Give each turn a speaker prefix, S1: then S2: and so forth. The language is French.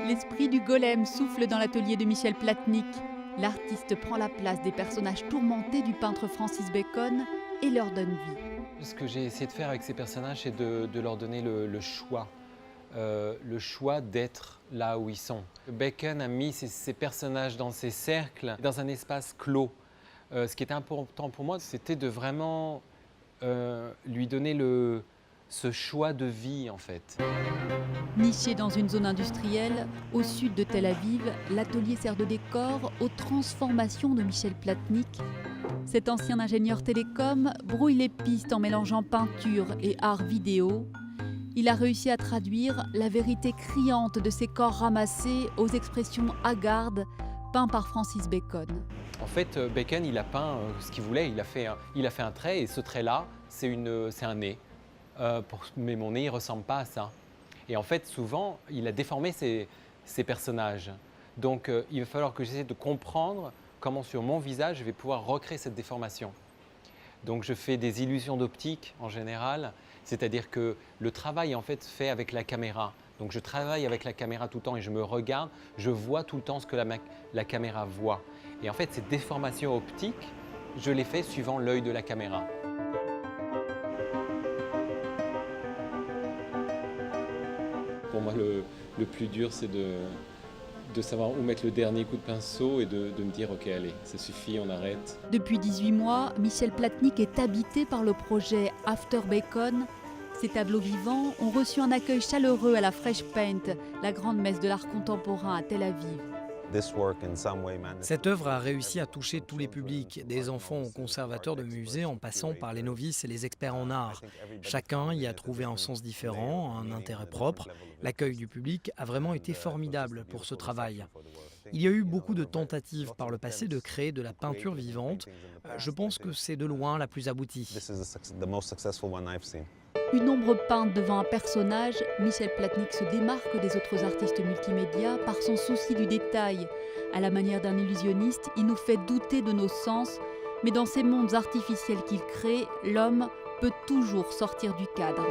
S1: L'esprit du golem souffle dans l'atelier de Michel Platnik. L'artiste prend la place des personnages tourmentés du peintre Francis Bacon et leur donne vie.
S2: Ce que j'ai essayé de faire avec ces personnages, c'est de leur donner le choix d'être là où ils sont. Bacon a mis ces personnages dans ces cercles, dans un espace clos. Ce qui était important pour moi, c'était de vraiment lui donner ce choix de vie, en fait.
S1: Niché dans une zone industrielle, au sud de Tel Aviv, l'atelier sert de décor aux transformations de Michel Platnik. Cet ancien ingénieur télécom brouille les pistes en mélangeant peinture et art vidéo. Il a réussi à traduire la vérité criante de ces corps ramassés aux expressions hagardes peints par Francis Bacon.
S2: En fait, Bacon, il a peint ce qu'il voulait. Il a fait un trait, et ce trait-là, c'est un nez. Mais mon nez ne ressemble pas à ça. Et en fait, souvent, il a déformé ces personnages. Donc, il va falloir que j'essaie de comprendre comment, sur mon visage, je vais pouvoir recréer cette déformation. Donc, je fais des illusions d'optique, en général. C'est-à-dire que le travail est en fait fait avec la caméra. Donc, je travaille avec la caméra tout le temps et je me regarde. Je vois tout le temps ce que la caméra voit. Et en fait, ces déformations optiques, je les fais suivant l'œil de la caméra. Pour moi, le plus dur, c'est de savoir où mettre le dernier coup de pinceau et de me dire « Ok, allez, ça suffit, on arrête ».
S1: Depuis 18 mois, Michel Platnik est habité par le projet After Bacon. Ces tableaux vivants ont reçu un accueil chaleureux à la Fresh Paint, la grande messe de l'art contemporain à Tel Aviv.
S3: Cette œuvre a réussi à toucher tous les publics, des enfants aux conservateurs de musées en passant par les novices et les experts en art. Chacun y a trouvé un sens différent, un intérêt propre. L'accueil du public a vraiment été formidable pour ce travail. Il y a eu beaucoup de tentatives par le passé de créer de la peinture vivante. Je pense que c'est de loin la plus aboutie.
S1: Une ombre peinte devant un personnage, Michel Platnik se démarque des autres artistes multimédia par son souci du détail. À la manière d'un illusionniste, il nous fait douter de nos sens, mais dans ces mondes artificiels qu'il crée, l'homme peut toujours sortir du cadre.